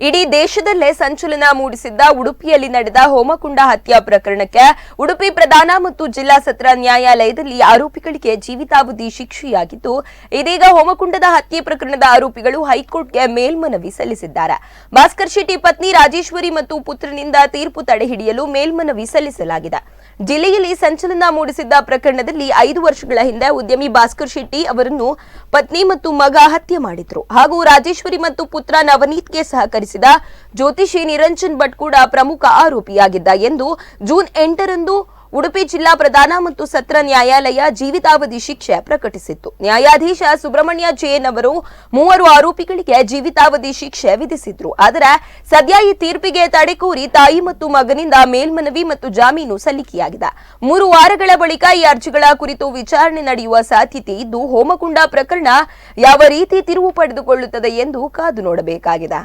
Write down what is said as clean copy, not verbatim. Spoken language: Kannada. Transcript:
ಇಡೀ ದೇಶದಲ್ಲೇ ಸಂಚಲನ ಮೂಡಿಸಿದ್ದ ಉಡುಪಿಯಲ್ಲಿ ನಡೆದ ಹೋಮಕುಂಡ ಹತ್ಯೆ ಪ್ರಕರಣಕ್ಕೆ ಉಡುಪಿ ಪ್ರಧಾನ ಮತ್ತು ಜಿಲ್ಲಾ ಸತ್ರ ನ್ಯಾಯಾಲಯದಲ್ಲಿ ಆರೋಪಿಗಳಿಗೆ ಜೀವಿತಾವಧಿ ಶಿಕ್ಷೆಯಾಗಿದ್ದು, ಇದೀಗ ಹೋಮಕುಂಡದ ಹತ್ಯೆ ಪ್ರಕರಣದ ಆರೋಪಿಗಳು ಹೈಕೋರ್ಟ್ಗೆ ಮೇಲ್ಮನವಿ ಸಲ್ಲಿಸಿದ್ದಾರೆ. ಭಾಸ್ಕರ್ ಶೆಟ್ಟಿ ಪತ್ನಿ ರಾಜೇಶ್ವರಿ ಮತ್ತು ಪುತ್ರನಿಂದ ತೀರ್ಪು ತಡೆಹಿಡಿಯಲು ಮೇಲ್ಮನವಿ ಸಲ್ಲಿಸಲಾಗಿದೆ. ಜಿಲ್ಲೆಯಲ್ಲಿ ಸಂಚಲನ ಮೂಡಿಸಿದ್ದ ಪ್ರಕರಣದಲ್ಲಿ 5 ವರ್ಷಗಳ ಹಿಂದೆ ಉದ್ಯಮಿ ಭಾಸ್ಕರ್ ಶೆಟ್ಟಿ ಅವರನ್ನು ಪತ್ನಿ ಮತ್ತು ಮಗ ಹತ್ಯೆ ಮಾಡಿದ್ರು. ಹಾಗೂ ರಾಜೇಶ್ವರಿ ಮತ್ತು ಪುತ್ರ ನವನೀತ್ಗೆ ಸಹಕರಿಸಿದ ಜ್ಯೋತಿಷಿ ನಿರಂಜನ್ ಭಟ್ ಕೂಡ ಪ್ರಮುಖ ಆರೋಪಿಯಾಗಿದ್ದ ಎಂದು ಜೂನ್ 8ರಂದು ಉಡುಪಿ ಜಿಲ್ಲಾ ಪ್ರಧಾನ ಮತ್ತು ಸತ್ರ ನ್ಯಾಯಾಲಯ ಜೀವಿತಾವಧಿ ಶಿಕ್ಷೆ ಪ್ರಕಟಿಸಿತ್ತು. ನ್ಯಾಯಾಧೀಶ ಸುಬ್ರಹ್ಮಣ್ಯ ಜೈನ್ ಅವರು 3 ಆರೋಪಿಗಳಿಗೆ ಜೀವಿತಾವಧಿ ಶಿಕ್ಷೆ ವಿಧಿಸಿದ್ರು. ಆದರೆ ಸದ್ಯ ಈ ತೀರ್ಪಿಗೆ ತಡೆ ಕೋರಿ ತಾಯಿ ಮತ್ತು ಮಗನಿಂದ ಮೇಲ್ಮನವಿ ಮತ್ತು ಜಾಮೀನು ಸಲ್ಲಿಕೆಯಾಗಿದೆ. 3 ವಾರಗಳ ಬಳಿಕ ಈ ಅರ್ಜಿಗಳ ಕುರಿತು ವಿಚಾರಣೆ ನಡೆಯುವ ಸಾಧ್ಯತೆ ಇದ್ದು, ಹೋಮಕುಂಡ ಪ್ರಕರಣ ಯಾವ ರೀತಿ ತಿರುವು ಪಡೆದುಕೊಳ್ಳುತ್ತದೆ ಎಂದು ಕಾದು ನೋಡಬೇಕಾಗಿದೆ.